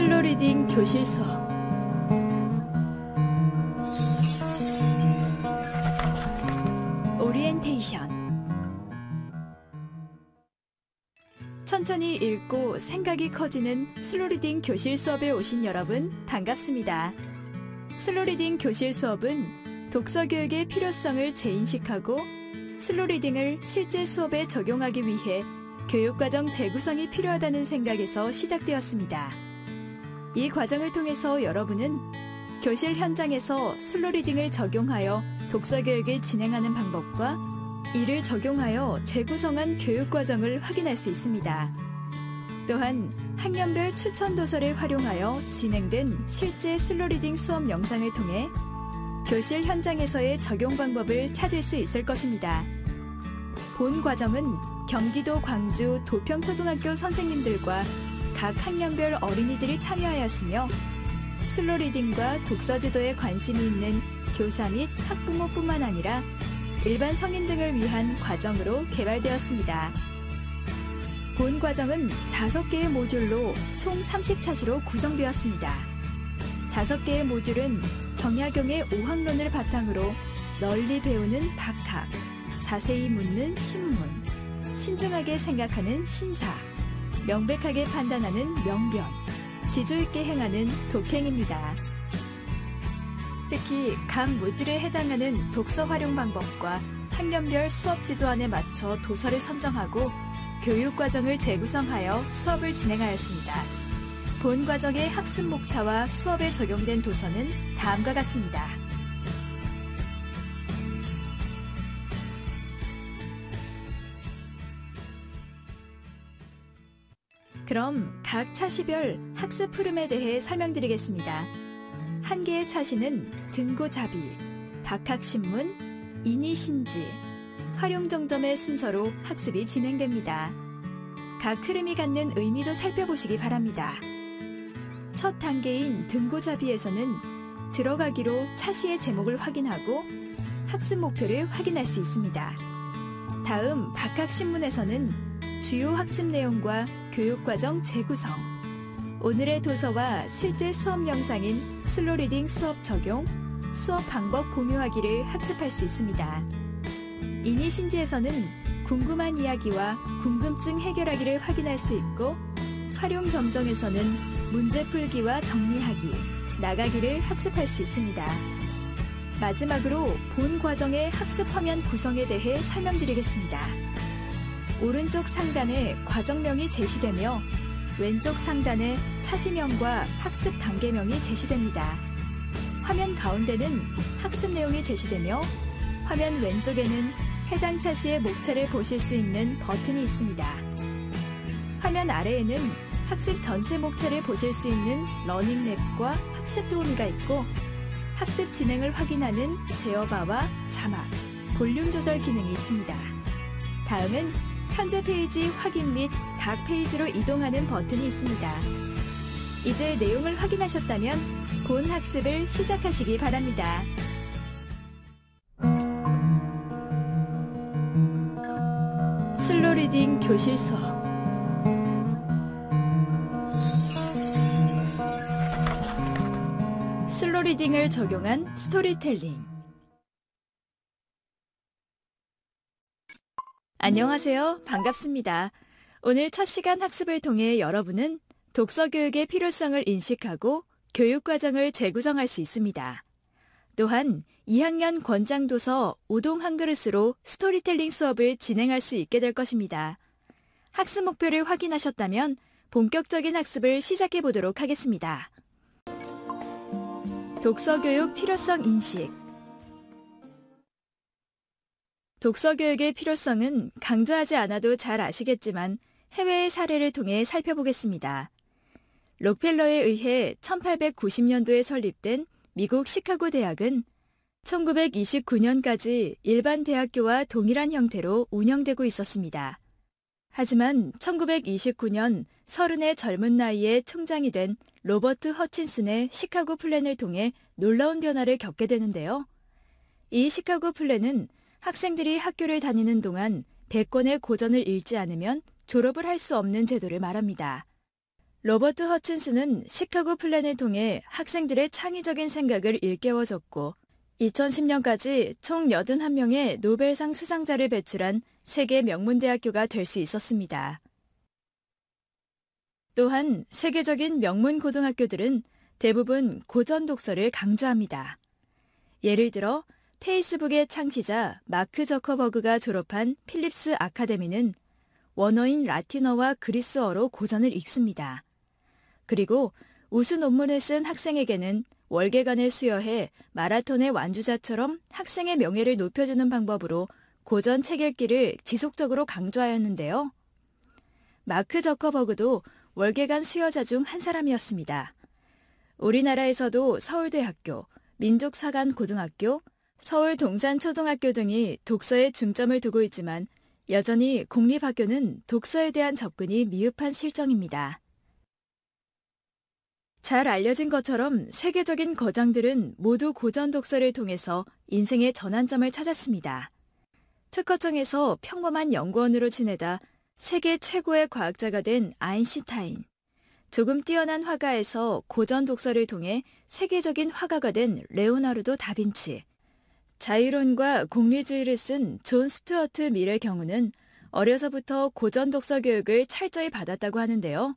슬로 리딩 교실 수업. 오리엔테이션. 천천히 읽고 생각이 커지는 슬로 리딩 교실 수업에 오신 여러분 반갑습니다. 슬로 리딩 교실 수업은 독서 교육의 필요성을 재인식하고 슬로 리딩을 실제 수업에 적용하기 위해 교육과정 재구성이 필요하다는 생각에서 시작되었습니다. 이 과정을 통해서 여러분은 교실 현장에서 슬로 리딩을 적용하여 독서 교육을 진행하는 방법과 이를 적용하여 재구성한 교육과정을 확인할 수 있습니다. 또한 학년별 추천 도서를 활용하여 진행된 실제 슬로 리딩 수업 영상을 통해 교실 현장에서의 적용 방법을 찾을 수 있을 것입니다. 본 과정은 경기도 광주 도평초등학교 선생님들과 각 학년별 어린이들이 참여하였으며 슬로 리딩과 독서 지도에 관심이 있는 교사 및 학부모뿐만 아니라 일반 성인 등을 위한 과정으로 개발되었습니다. 본 과정은 5개의 모듈로 총 30차시로 구성되었습니다. 5개의 모듈은 정약용의 오학론을 바탕으로 널리 배우는 박학, 자세히 묻는 신문, 신중하게 생각하는 신사, 명백하게 판단하는 명변, 지조 있게 행하는 독행입니다. 특히 각 모듈에 해당하는 독서 활용 방법과 학년별 수업 지도안에 맞춰 도서를 선정하고 교육 과정을 재구성하여 수업을 진행하였습니다. 본 과정의 학습 목차와 수업에 적용된 도서는 다음과 같습니다. 그럼 각 차시별 학습 흐름에 대해 설명드리겠습니다. 한 개의 차시는 등고잡이, 박학신문, 인이신지, 활용정점의 순서로 학습이 진행됩니다. 각 흐름이 갖는 의미도 살펴보시기 바랍니다. 첫 단계인 등고잡이에서는 들어가기로 차시의 제목을 확인하고 학습 목표를 확인할 수 있습니다. 다음 박학신문에서는 주요 학습 내용과 교육과정 재구성, 오늘의 도서와 실제 수업 영상인 슬로 리딩 수업 적용, 수업 방법 공유하기를 학습할 수 있습니다. 인이신지에서는 궁금한 이야기와 궁금증 해결하기를 확인할 수 있고, 활용점정에서는 문제 풀기와 정리하기, 나가기를 학습할 수 있습니다. 마지막으로 본 과정의 학습 화면 구성에 대해 설명드리겠습니다. 오른쪽 상단에 과정명이 제시되며 왼쪽 상단에 차시명과 학습 단계명이 제시됩니다. 화면 가운데는 학습 내용이 제시되며 화면 왼쪽에는 해당 차시의 목차를 보실 수 있는 버튼이 있습니다. 화면 아래에는 학습 전체 목차를 보실 수 있는 러닝맵과 학습 도우미가 있고 학습 진행을 확인하는 제어바와 자막, 볼륨 조절 기능이 있습니다. 다음은 현재 페이지 확인 및 각 페이지로 이동하는 버튼이 있습니다. 이제 내용을 확인하셨다면 본 학습을 시작하시기 바랍니다. 슬로 리딩 교실 수업. 슬로 리딩을 적용한 스토리텔링. 안녕하세요. 반갑습니다. 오늘 첫 시간 학습을 통해 여러분은 독서 교육의 필요성을 인식하고 교육 과정을 재구성할 수 있습니다. 또한 2학년 권장도서 우동 한 그릇으로 스토리텔링 수업을 진행할 수 있게 될 것입니다. 학습 목표를 확인하셨다면 본격적인 학습을 시작해 보도록 하겠습니다. 독서 교육 필요성 인식. 독서 교육의 필요성은 강조하지 않아도 잘 아시겠지만 해외의 사례를 통해 살펴보겠습니다. 록펠러에 의해 1890년도에 설립된 미국 시카고 대학은 1929년까지 일반 대학교와 동일한 형태로 운영되고 있었습니다. 하지만 1929년 30의 젊은 나이에 총장이 된 로버트 허친슨의 시카고 플랜을 통해 놀라운 변화를 겪게 되는데요. 이 시카고 플랜은 학생들이 학교를 다니는 동안 100권의 고전을 읽지 않으면 졸업을 할 수 없는 제도를 말합니다. 로버트 허친스는 시카고 플랜을 통해 학생들의 창의적인 생각을 일깨워줬고 2010년까지 총 81명의 노벨상 수상자를 배출한 세계 명문대학교가 될 수 있었습니다. 또한 세계적인 명문 고등학교들은 대부분 고전 독서를 강조합니다. 예를 들어 페이스북의 창시자 마크 저커버그가 졸업한 필립스 아카데미는 원어인 라틴어와 그리스어로 고전을 읽습니다. 그리고 우수 논문을 쓴 학생에게는 월계관을 수여해 마라톤의 완주자처럼 학생의 명예를 높여주는 방법으로 고전 책 읽기를 지속적으로 강조하였는데요. 마크 저커버그도 월계관 수여자 중 한 사람이었습니다. 우리나라에서도 서울대학교, 민족사관고등학교, 서울동산초등학교 등이 독서에 중점을 두고 있지만 여전히 공립학교는 독서에 대한 접근이 미흡한 실정입니다. 잘 알려진 것처럼 세계적인 거장들은 모두 고전 독서를 통해서 인생의 전환점을 찾았습니다. 특허청에서 평범한 연구원으로 지내다 세계 최고의 과학자가 된 아인슈타인, 조금 뛰어난 화가에서 고전 독서를 통해 세계적인 화가가 된 레오나르도 다빈치, 자유론과 공리주의를 쓴 존 스튜어트 밀의 경우는 어려서부터 고전 독서 교육을 철저히 받았다고 하는데요.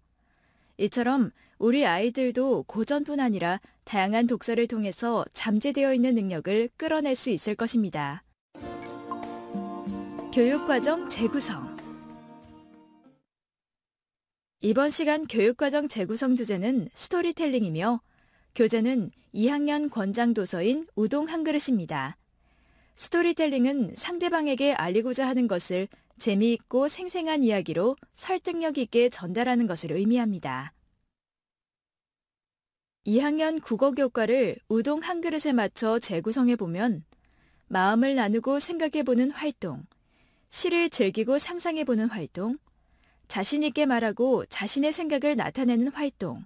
이처럼 우리 아이들도 고전뿐 아니라 다양한 독서를 통해서 잠재되어 있는 능력을 끌어낼 수 있을 것입니다. 교육과정 재구성. 이번 시간 교육과정 재구성 주제는 스토리텔링이며 교재는 2학년 권장도서인 우동 한 그릇입니다. 스토리텔링은 상대방에게 알리고자 하는 것을 재미있고 생생한 이야기로 설득력 있게 전달하는 것을 의미합니다. 2학년 국어교과를 우동 한 그릇에 맞춰 재구성해보면 마음을 나누고 생각해보는 활동, 시를 즐기고 상상해보는 활동, 자신 있게 말하고 자신의 생각을 나타내는 활동,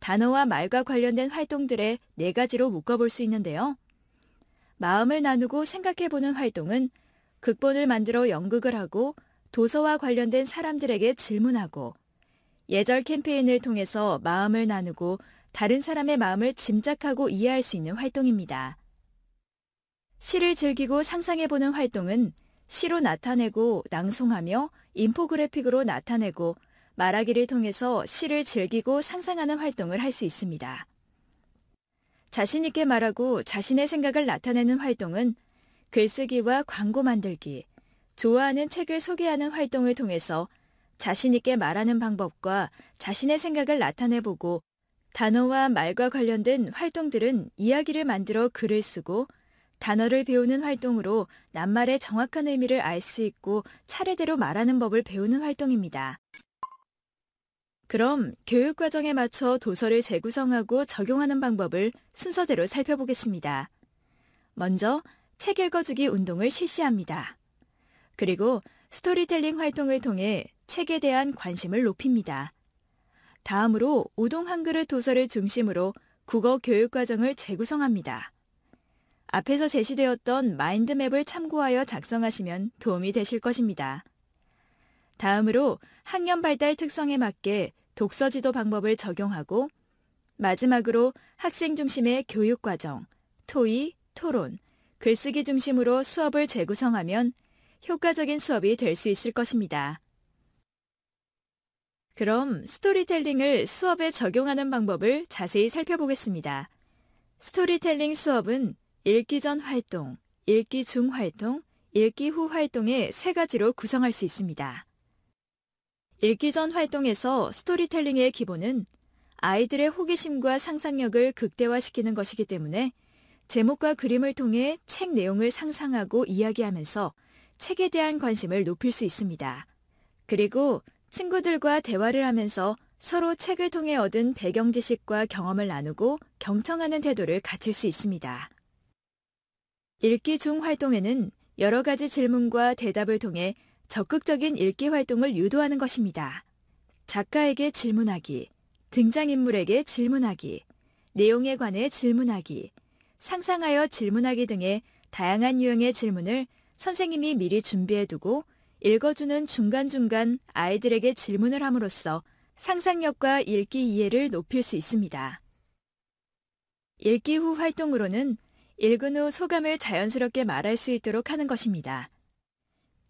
단어와 말과 관련된 활동들의 4가지로 묶어볼 수 있는데요. 마음을 나누고 생각해보는 활동은 극본을 만들어 연극을 하고 도서와 관련된 사람들에게 질문하고 예절 캠페인을 통해서 마음을 나누고 다른 사람의 마음을 짐작하고 이해할 수 있는 활동입니다. 시를 즐기고 상상해보는 활동은 시로 나타내고 낭송하며 인포그래픽으로 나타내고 말하기를 통해서 시를 즐기고 상상하는 활동을 할 수 있습니다. 자신 있게 말하고 자신의 생각을 나타내는 활동은 글쓰기와 광고 만들기, 좋아하는 책을 소개하는 활동을 통해서 자신 있게 말하는 방법과 자신의 생각을 나타내보고 단어와 말과 관련된 활동들은 이야기를 만들어 글을 쓰고 단어를 배우는 활동으로 낱말의 정확한 의미를 알 수 있고 차례대로 말하는 법을 배우는 활동입니다. 그럼 교육과정에 맞춰 도서를 재구성하고 적용하는 방법을 순서대로 살펴보겠습니다. 먼저 책 읽어주기 운동을 실시합니다. 그리고 스토리텔링 활동을 통해 책에 대한 관심을 높입니다. 다음으로 우동 한 그릇 도서를 중심으로 국어 교육과정을 재구성합니다. 앞에서 제시되었던 마인드맵을 참고하여 작성하시면 도움이 되실 것입니다. 다음으로 학년 발달 특성에 맞게 독서 지도 방법을 적용하고 마지막으로 학생 중심의 교육과정, 토의, 토론, 글쓰기 중심으로 수업을 재구성하면 효과적인 수업이 될 수 있을 것입니다. 그럼 스토리텔링을 수업에 적용하는 방법을 자세히 살펴보겠습니다. 스토리텔링 수업은 읽기 전 활동, 읽기 중 활동, 읽기 후 활동의 3가지로 구성할 수 있습니다. 읽기 전 활동에서 스토리텔링의 기본은 아이들의 호기심과 상상력을 극대화시키는 것이기 때문에 제목과 그림을 통해 책 내용을 상상하고 이야기하면서 책에 대한 관심을 높일 수 있습니다. 그리고 친구들과 대화를 하면서 서로 책을 통해 얻은 배경 지식과 경험을 나누고 경청하는 태도를 갖출 수 있습니다. 읽기 중 활동에는 여러 가지 질문과 대답을 통해 적극적인 읽기 활동을 유도하는 것입니다. 작가에게 질문하기, 등장인물에게 질문하기, 내용에 관해 질문하기, 상상하여 질문하기 등의 다양한 유형의 질문을 선생님이 미리 준비해두고 읽어주는 중간중간 아이들에게 질문을 함으로써 상상력과 읽기 이해를 높일 수 있습니다. 읽기 후 활동으로는 읽은 후 소감을 자연스럽게 말할 수 있도록 하는 것입니다.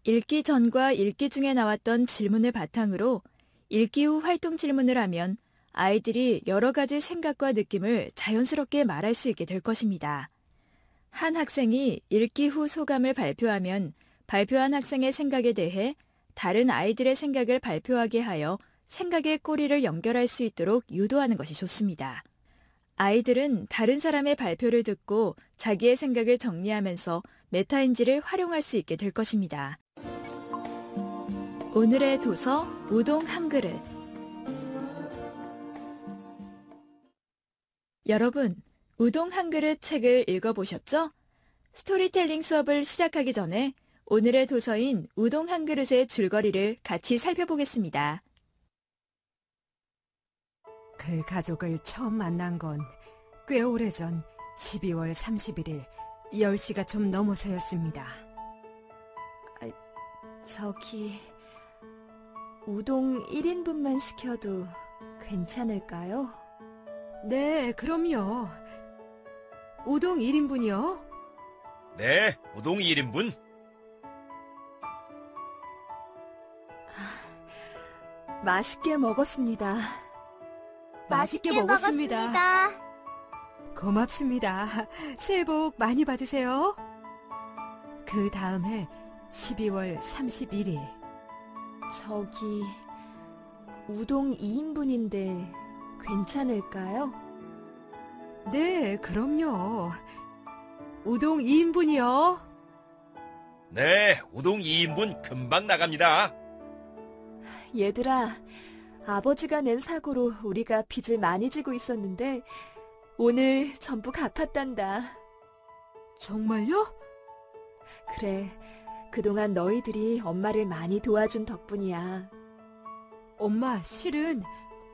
읽기 전과 읽기 중에 나왔던 질문을 바탕으로 읽기 후 활동 질문을 하면 아이들이 여러 가지 생각과 느낌을 자연스럽게 말할 수 있게 될 것입니다. 한 학생이 읽기 후 소감을 발표하면 발표한 학생의 생각에 대해 다른 아이들의 생각을 발표하게 하여 생각의 꼬리를 연결할 수 있도록 유도하는 것이 좋습니다. 아이들은 다른 사람의 발표를 듣고 자기의 생각을 정리하면서 메타인지를 활용할 수 있게 될 것입니다. 오늘의 도서 우동 한 그릇. 여러분, 우동 한 그릇 책을 읽어보셨죠? 스토리텔링 수업을 시작하기 전에 오늘의 도서인 우동 한 그릇의 줄거리를 같이 살펴보겠습니다. 그 가족을 처음 만난 건 꽤 오래전 12월 31일 10시가 좀 넘어서였습니다. 저기, 우동 1인분만 시켜도 괜찮을까요? 네, 그럼요. 우동 1인분이요? 네, 우동 1인분. 맛있게 먹었습니다. 맛있게 먹었습니다. 고맙습니다. 새해 복 많이 받으세요. 그 다음에 12월 31일. 저기, 우동 2인분인데 괜찮을까요? 네, 그럼요. 우동 2인분이요? 네, 우동 2인분 금방 나갑니다. 얘들아, 아버지가 낸 사고로 우리가 빚을 많이 지고 있었는데 오늘 전부 갚았단다. 정말요? 그래, 그동안 너희들이 엄마를 많이 도와준 덕분이야. 엄마, 실은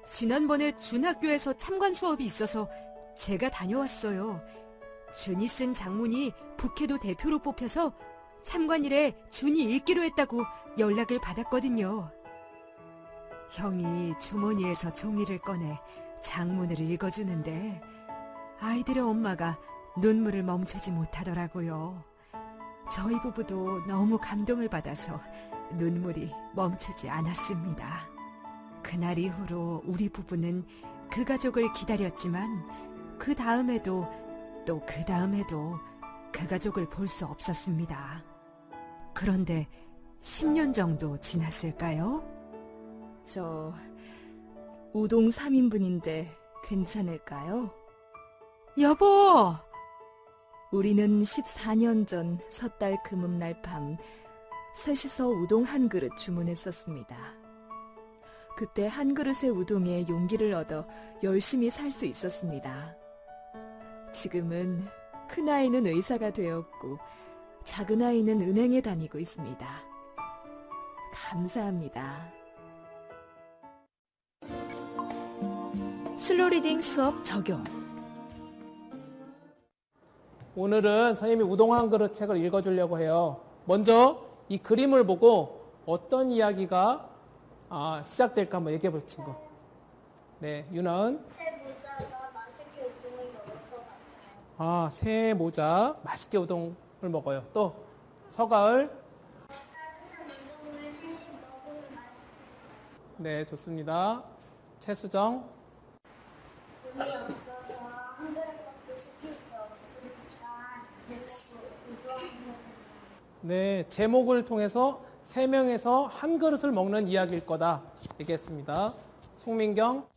지난번에 준학교에서 참관 수업이 있어서 제가 다녀왔어요. 준이 쓴 장문이 북해도 대표로 뽑혀서 참관일에 준이 읽기로 했다고 연락을 받았거든요. 형이 주머니에서 종이를 꺼내 장문을 읽어주는데 아이들의 엄마가 눈물을 멈추지 못하더라고요. 저희 부부도 너무 감동을 받아서 눈물이 멈추지 않았습니다. 그날 이후로 우리 부부는 그 가족을 기다렸지만 그 다음에도 또 그 다음에도 그 가족을 볼 수 없었습니다. 그런데 10년 정도 지났을까요? 저 우동 3인분인데 괜찮을까요? 여보! 우리는 14년 전 섣달 금음날 밤 셋이서 우동 한 그릇 주문했었습니다. 그때 한 그릇의 우동에 용기를 얻어 열심히 살 수 있었습니다. 지금은 큰아이는 의사가 되었고 작은아이는 은행에 다니고 있습니다. 감사합니다. 슬로리딩 수업 적용. 오늘은 선생님이 우동 한 그릇 책을 읽어주려고 해요. 먼저 이 그림을 보고 어떤 이야기가 시작될까 한번 얘기해 볼 친구. 네, 유나은. 새 모자가 맛있게 우동을 먹을 것 같아요. 새 모자 맛있게 우동을 먹어요. 또 서가을. 따뜻한 우동을 셋이 먹으면 맛있어요. 네, 좋습니다. 최수정. 돈이 없어서 한 그릇밖에 시킬 수 없으니까 제목을 우동. 네, 제목을 통해서 3명에서 한 그릇을 먹는 이야기일 거다 얘기했습니다. 송민경.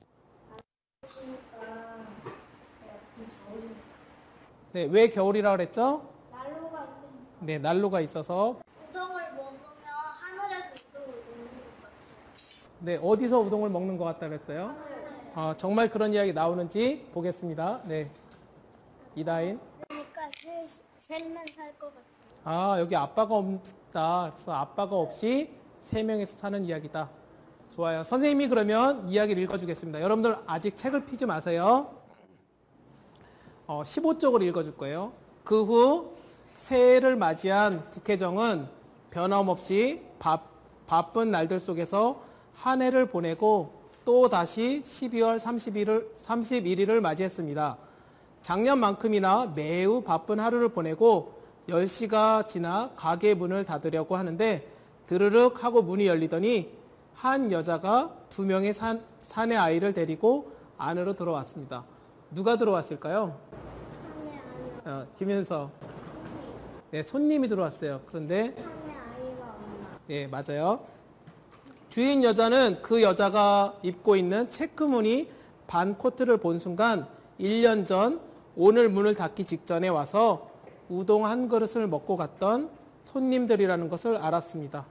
네, 왜 겨울이라 그랬죠? 난로가 있으니까 네, 난로가 있어서. 우동을 먹으면 하늘에서 우동을 먹는 것 같아요. 네, 어디서 우동을 먹는 것 같다 그랬어요? 정말 그런 이야기 나오는지 보겠습니다. 네, 이다인. 그러니까 셋만 살 것 같아요. 여기 아빠가 없다. 그래서 아빠가 없이 3명에서 사는 이야기다. 좋아요. 선생님이 그러면 이야기를 읽어주겠습니다. 여러분들 아직 책을 피지 마세요. 15쪽을 읽어줄 거예요. 그 후 새해를 맞이한 북혜정은 변함없이 바쁜 날들 속에서 한 해를 보내고 또 다시 12월 31일을 맞이했습니다. 작년만큼이나 매우 바쁜 하루를 보내고 10시가 지나 가게 문을 닫으려고 하는데 드르륵 하고 문이 열리더니 한 여자가 2명의 사내 아이를 데리고 안으로 들어왔습니다. 누가 들어왔을까요? 김윤서. 네, 손님이 들어왔어요. 그런데 사내 아이가 엄마. 네, 맞아요. 주인 여자는 그 여자가 입고 있는 체크무늬 반 코트를 본 순간 1년 전 오늘 문을 닫기 직전에 와서 우동 한 그릇을 먹고 갔던 손님들이라는 것을 알았습니다.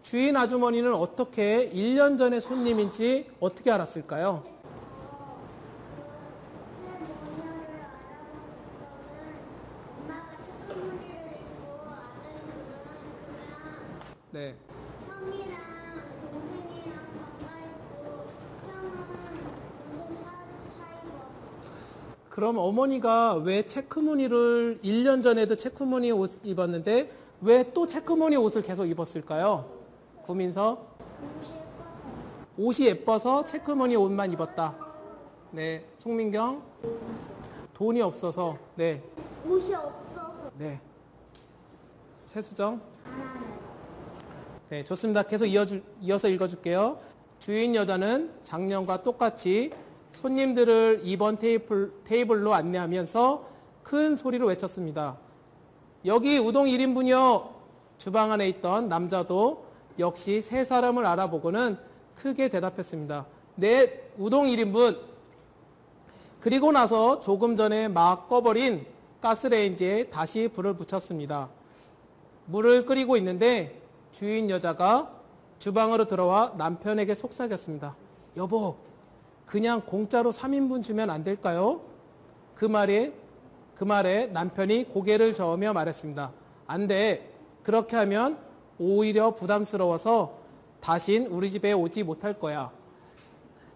주인 아주머니는 어떻게 1년 전의 손님인지 어떻게 알았을까요? 제 모녀를 알아보고는 엄마가 체크무늬를 입고 아들들은 그냥 네. 형이랑 동생이랑 반가있고 형은 무슨 사 입어서. 그럼 어머니가 왜 체크무늬를 1년 전에도 체크무늬 옷 입었는데 왜 또 체크무늬 옷을 계속 입었을까요? 구민서. 옷이 예뻐서 체크무늬 옷만 입었다. 네. 송민경. 돈이 없어서. 네. 옷이 없어서. 네. 최수정. 네, 좋습니다. 계속 이어서 읽어줄게요. 주인 여자는 작년과 똑같이 손님들을 이번 테이블로 안내하면서 큰 소리로 외쳤습니다. 여기 우동 1인분이요. 주방 안에 있던 남자도 역시 세 사람을 알아보고는 크게 대답했습니다. 네, 우동 1인분. 그리고 나서 조금 전에 막 꺼버린 가스레인지에 다시 불을 붙였습니다. 물을 끓이고 있는데 주인 여자가 주방으로 들어와 남편에게 속삭였습니다. 여보, 그냥 공짜로 3인분 주면 안 될까요? 그 말에 남편이 고개를 저으며 말했습니다. 안 돼. 그렇게 하면 오히려 부담스러워서 다신 우리 집에 오지 못할 거야.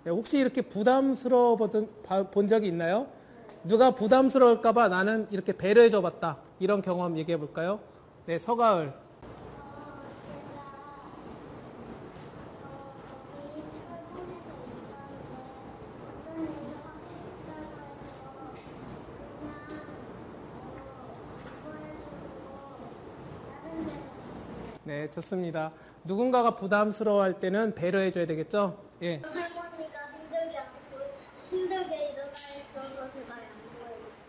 혹시 이렇게 부담스러워 본 적이 있나요? 누가 부담스러울까봐 나는 이렇게 배려해줘 봤다. 이런 경험 얘기해 볼까요? 네, 서가을. 네, 좋습니다. 누군가가 부담스러워할 때는 배려해줘야 되겠죠? 예. 할머니가 힘들게 일어나 있어서 제가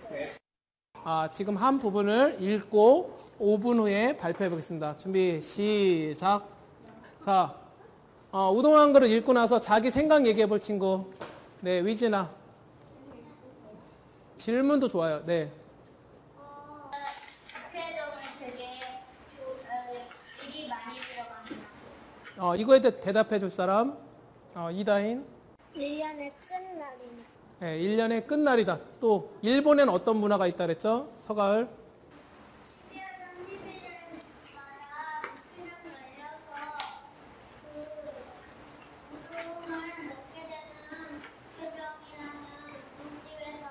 양보해줬어요. 지금 한 부분을 읽고 5분 후에 발표해 보겠습니다. 준비, 시작. 자, 우동 한 그릇 읽고 나서 자기 생각 얘기해 볼 친구. 네, 위진아. 질문도 좋아요. 네. 학회정은 되게 일이 많이 들어갑니다. 이거에 대답해 줄 사람. 이다인. 1년의 끝날이네. 네, 1년의 끝날이다. 또 일본에는 어떤 문화가 있다 그랬죠? 서가을. 12월 31일마다 학회정이 열려서 우동을 먹게 되는 학회정이라는 집에서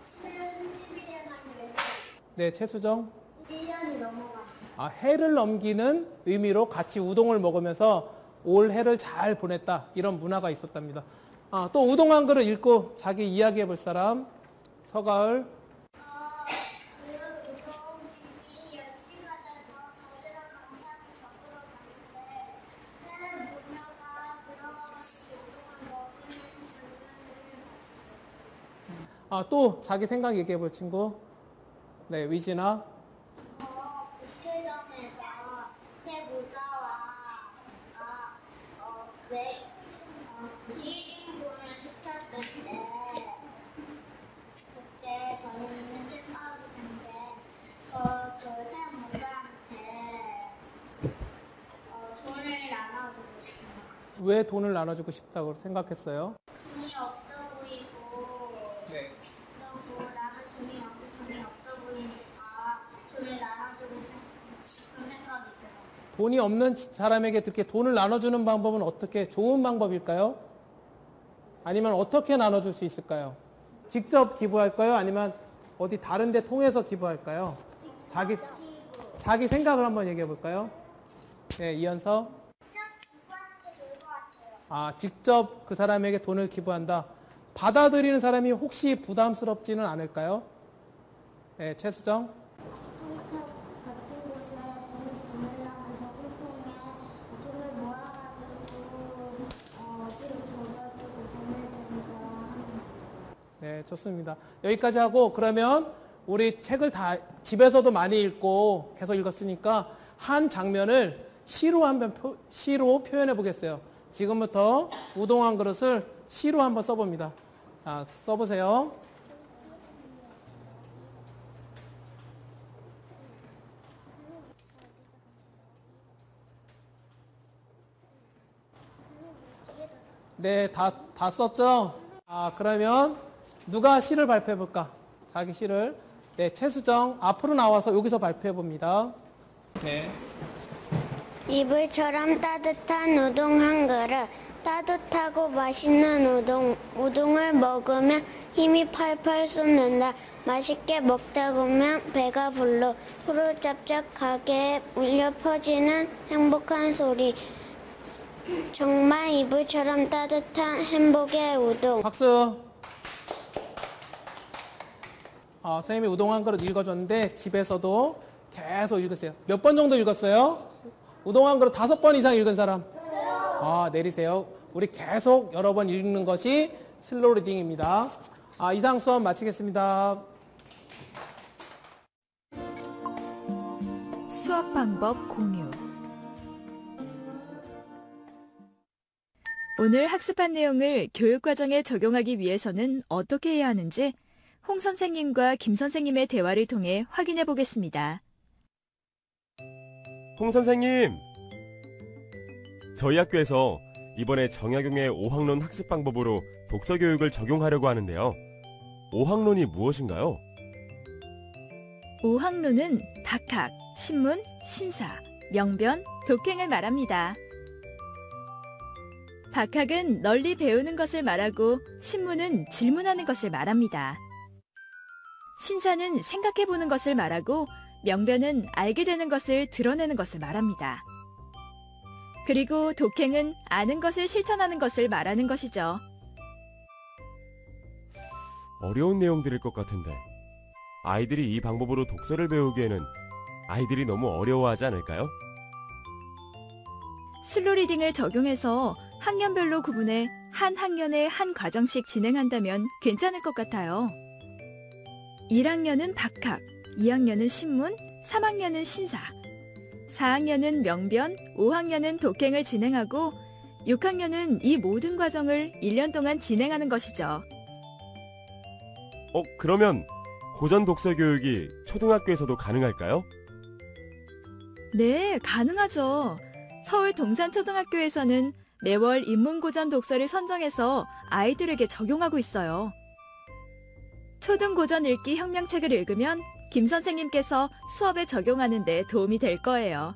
11월 31일만 열려요. 네, 최수정. 1년이 넘어가. 해를 넘기는 의미로 같이 우동을 먹으면서 올 해를 잘 보냈다. 이런 문화가 있었답니다. 또 우동 한 그릇 읽고 자기 이야기해 볼 사람. 서가을. 우동 집이 10시가 돼서 다들 간판을 잡으러 갔는데 새 모녀가 들어가서 우동을 먹으면 장면을 또 자기 생각 얘기해 볼 친구. 네, 위진아. 국회점에서 새 모자와 1인분을 시켰을 때 그때 저희는 생각이 든데 그새 모자한테 돈을 나눠주고 싶어요. 왜 돈을 나눠주고 싶다고 생각했어요? 돈이 없어 보이고 네. 그리고 나는 돈이 많고 돈이 없어 보이니까 돈을 나눠주고 싶은 생각이 들어요. 돈이 없는 사람에게 이렇게 돈을 나눠주는 방법은 어떻게 좋은 방법일까요? 아니면 어떻게 나눠줄 수 있을까요? 직접 기부할까요? 아니면 어디 다른 데 통해서 기부할까요? 자기 생각을 한번 얘기해 볼까요? 네, 이현서. 직접 기부하는 게 좋을 것 같아요. 직접 그 사람에게 돈을 기부한다. 받아들이는 사람이 혹시 부담스럽지는 않을까요? 네, 최수정. 아프리카 같은 곳에 돈을 보내려면 저금통에 돈을 모아가지고 어디로 줘가지고 보내야 되는 거야 하면 네, 좋습니다. 여기까지 하고 그러면 우리 책을 다 집에서도 많이 읽고 계속 읽었으니까 한 장면을 시로 표현해 보겠어요. 지금부터 우동 한 그릇을 시로 한번 써봅니다. 자, 써보세요. 네, 다 썼죠? 그러면 누가 시를 발표해 볼까? 자기 시를. 네, 최수정 앞으로 나와서 여기서 발표해 봅니다. 네. 이불처럼 따뜻한 우동 한 그릇, 따뜻하고 맛있는 우동을 먹으면 힘이 팔팔 솟는다. 맛있게 먹다 보면 배가 불러 후루짭짭 가게에 울려 퍼지는 행복한 소리. 정말 이불처럼 따뜻한 행복의 우동. 박수. 선생님이 우동 한 그릇 읽어줬는데 집에서도 계속 읽으세요. 몇 번 정도 읽었어요? 우동 한 그릇 5번 이상 읽은 사람? 내리세요. 우리 계속 여러 번 읽는 것이 슬로우 리딩입니다. 이상 수업 마치겠습니다. 수업 방법 공유. 오늘 학습한 내용을 교육과정에 적용하기 위해서는 어떻게 해야 하는지 홍 선생님과 김 선생님의 대화를 통해 확인해 보겠습니다. 홍 선생님, 저희 학교에서 이번에 정약용의 오학론 학습 방법으로 독서 교육을 적용하려고 하는데요. 오학론이 무엇인가요? 오학론은 박학, 신문, 신사, 명변, 독행을 말합니다. 박학은 널리 배우는 것을 말하고 신문은 질문하는 것을 말합니다. 신사는 생각해보는 것을 말하고 명변은 알게 되는 것을 드러내는 것을 말합니다. 그리고 독행은 아는 것을 실천하는 것을 말하는 것이죠. 어려운 내용들일 것 같은데 아이들이 이 방법으로 독서를 배우기에는 아이들이 너무 어려워하지 않을까요? 슬로우 리딩을 적용해서 학년별로 구분해 한 학년에 한 과정씩 진행한다면 괜찮을 것 같아요. 1학년은 박학, 2학년은 신문, 3학년은 신사, 4학년은 명변, 5학년은 독행을 진행하고 6학년은 이 모든 과정을 1년 동안 진행하는 것이죠. 그러면 고전 독서 교육이 초등학교에서도 가능할까요? 네, 가능하죠. 서울 동산초등학교에서는 매월 인문고전 독서를 선정해서 아이들에게 적용하고 있어요. 초등고전 읽기 혁명책을 읽으면 김 선생님께서 수업에 적용하는 데 도움이 될 거예요.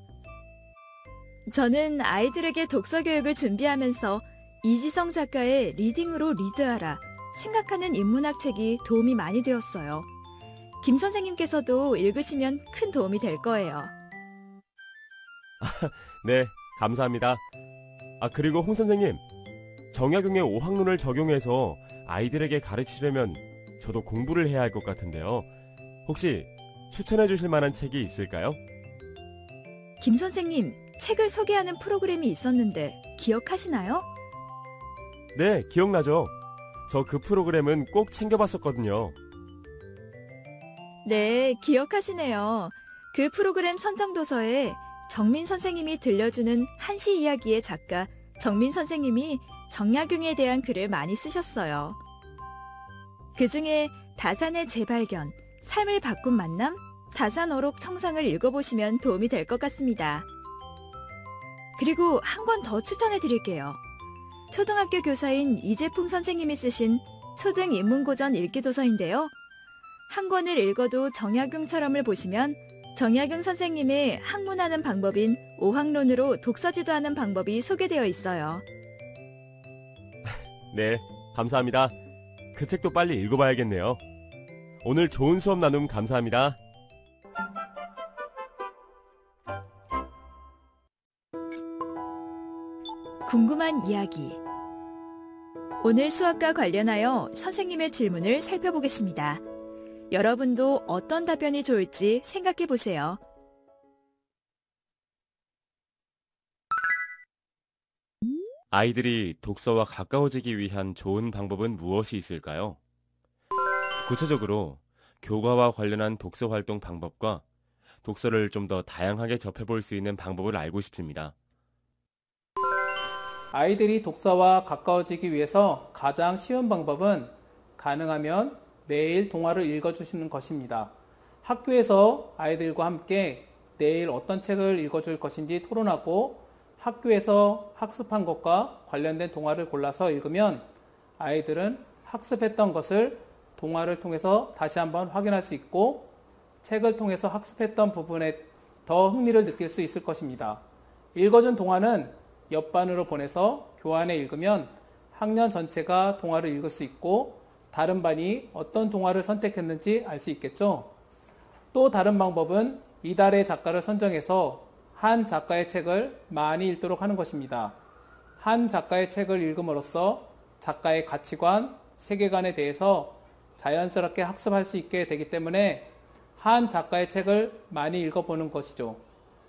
저는 아이들에게 독서 교육을 준비하면서 이지성 작가의 리딩으로 리드하라 생각하는 인문학 책이 도움이 많이 되었어요. 김 선생님께서도 읽으시면 큰 도움이 될 거예요. 네, 감사합니다. 그리고 홍 선생님, 정약용의 오학론을 적용해서 아이들에게 가르치려면 저도 공부를 해야 할 것 같은데요. 혹시 추천해 주실 만한 책이 있을까요? 김 선생님, 책을 소개하는 프로그램이 있었는데 기억하시나요? 네, 기억나죠. 저 그 프로그램은 꼭 챙겨봤었거든요. 네, 기억하시네요. 그 프로그램 선정도서에 정민 선생님이 들려주는 한시 이야기의 작가 정민 선생님이 정약용에 대한 글을 많이 쓰셨어요. 그중에 다산의 재발견, 삶을 바꾼 만남, 다산어록 청상을 읽어보시면 도움이 될 것 같습니다. 그리고 한 권 더 추천해 드릴게요. 초등학교 교사인 이재풍 선생님이 쓰신 초등인문고전 읽기도서인데요. 한 권을 읽어도 정약용처럼을 보시면 정약용 선생님의 학문하는 방법인 오학론으로 독서지도하는 방법이 소개되어 있어요. 네, 감사합니다. 그 책도 빨리 읽어봐야겠네요. 오늘 좋은 수업 나눔 감사합니다. 궁금한 있는 이야기. 오늘 수학과 관련하여 선생님의 질문을 살펴보겠습니다. 여러분도 어떤 답변이 좋을지 생각해 보세요. 아이들이 독서와 가까워지기 위한 좋은 방법은 무엇이 있을까요? 구체적으로 교과와 관련한 독서 활동 방법과 독서를 좀 더 다양하게 접해볼 수 있는 방법을 알고 싶습니다. 아이들이 독서와 가까워지기 위해서 가장 쉬운 방법은 가능하면 매일 동화를 읽어주시는 것입니다. 학교에서 아이들과 함께 내일 어떤 책을 읽어줄 것인지 토론하고 학교에서 학습한 것과 관련된 동화를 골라서 읽으면 아이들은 학습했던 것을 동화를 통해서 다시 한번 확인할 수 있고 책을 통해서 학습했던 부분에 더 흥미를 느낄 수 있을 것입니다. 읽어준 동화는 옆반으로 보내서 교환해 읽으면 학년 전체가 동화를 읽을 수 있고 다른 반이 어떤 동화를 선택했는지 알 수 있겠죠. 또 다른 방법은 이달의 작가를 선정해서 한 작가의 책을 많이 읽도록 하는 것입니다. 한 작가의 책을 읽음으로써 작가의 가치관, 세계관에 대해서 자연스럽게 학습할 수 있게 되기 때문에 한 작가의 책을 많이 읽어보는 것이죠.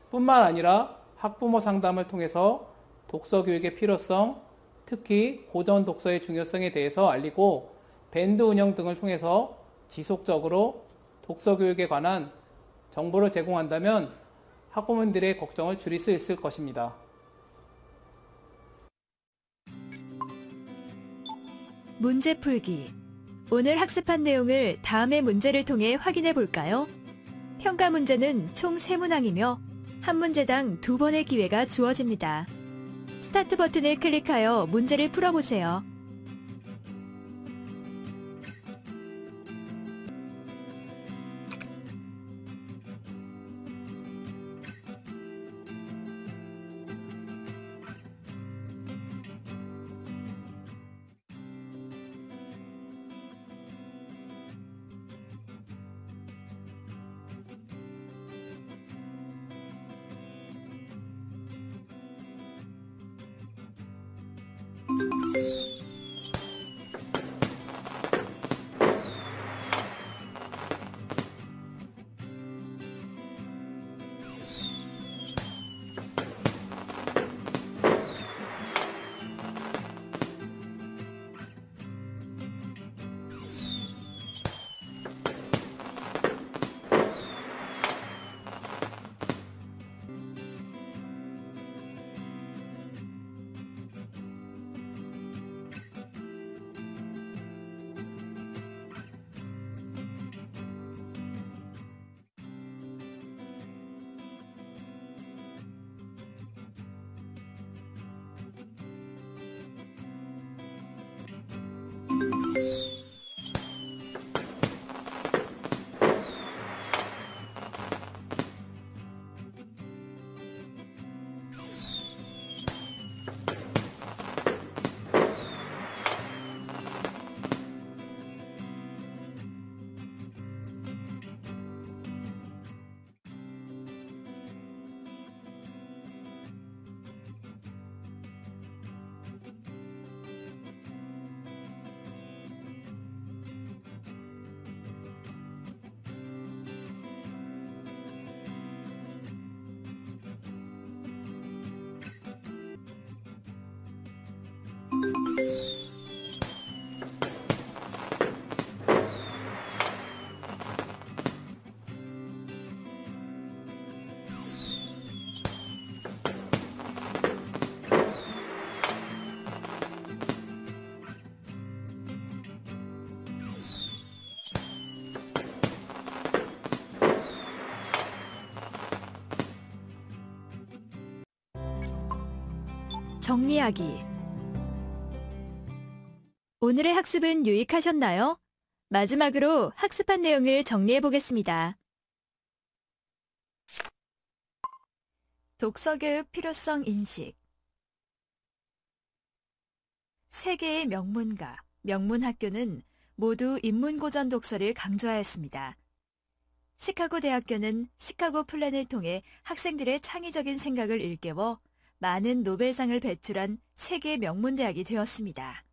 뿐만 아니라 학부모 상담을 통해서 독서 교육의 필요성, 특히 고전 독서의 중요성에 대해서 알리고 밴드 운영 등을 통해서 지속적으로 독서 교육에 관한 정보를 제공한다면 학부모님들의 걱정을 줄일 수 있을 것입니다. 문제 풀기. 오늘 학습한 내용을 다음의 문제를 통해 확인해 볼까요? 평가 문제는 총 3문항이며 한 문제당 2번의 기회가 주어집니다. 스타트 버튼을 클릭하여 문제를 풀어보세요. 정리하기. 오늘의 학습은 유익하셨나요? 마지막으로 학습한 내용을 정리해 보겠습니다. 독서교육 필요성 인식. 세계의 명문가, 명문학교는 모두 인문고전 독서를 강조하였습니다. 시카고 대학교는 시카고 플랜을 통해 학생들의 창의적인 생각을 일깨워 많은 노벨상을 배출한 세계 명문대학이 되었습니다.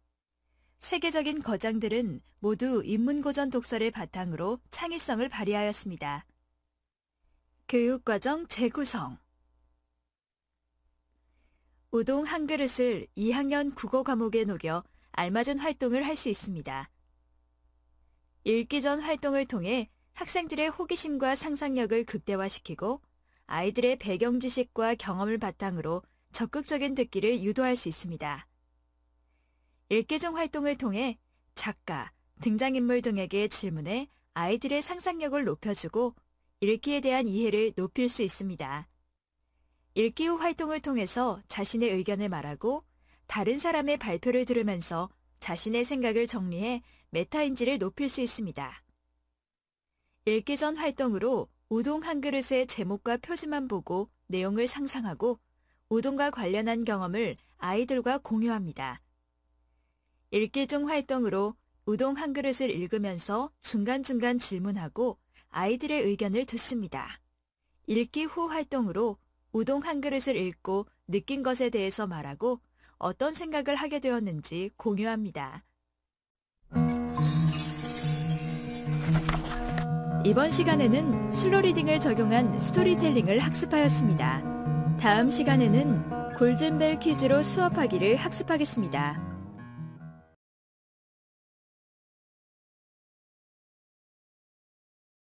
세계적인 거장들은 모두 인문고전 독서를 바탕으로 창의성을 발휘하였습니다. 교육과정 재구성. 우동 한 그릇을 2학년 국어 과목에 녹여 알맞은 활동을 할 수 있습니다. 읽기 전 활동을 통해 학생들의 호기심과 상상력을 극대화시키고 아이들의 배경 지식과 경험을 바탕으로 적극적인 듣기를 유도할 수 있습니다. 읽기 중 활동을 통해 작가, 등장인물 등에게 질문해 아이들의 상상력을 높여주고 읽기에 대한 이해를 높일 수 있습니다. 읽기 후 활동을 통해서 자신의 의견을 말하고 다른 사람의 발표를 들으면서 자신의 생각을 정리해 메타인지를 높일 수 있습니다. 읽기 전 활동으로 우동 한 그릇의 제목과 표지만 보고 내용을 상상하고 우동과 관련한 경험을 아이들과 공유합니다. 읽기 중 활동으로 우동 한 그릇을 읽으면서 중간중간 질문하고 아이들의 의견을 듣습니다. 읽기 후 활동으로 우동 한 그릇을 읽고 느낀 것에 대해서 말하고 어떤 생각을 하게 되었는지 공유합니다. 이번 시간에는 슬로리딩을 적용한 스토리텔링을 학습하였습니다. 다음 시간에는 골든벨 퀴즈로 수업하기를 학습하겠습니다.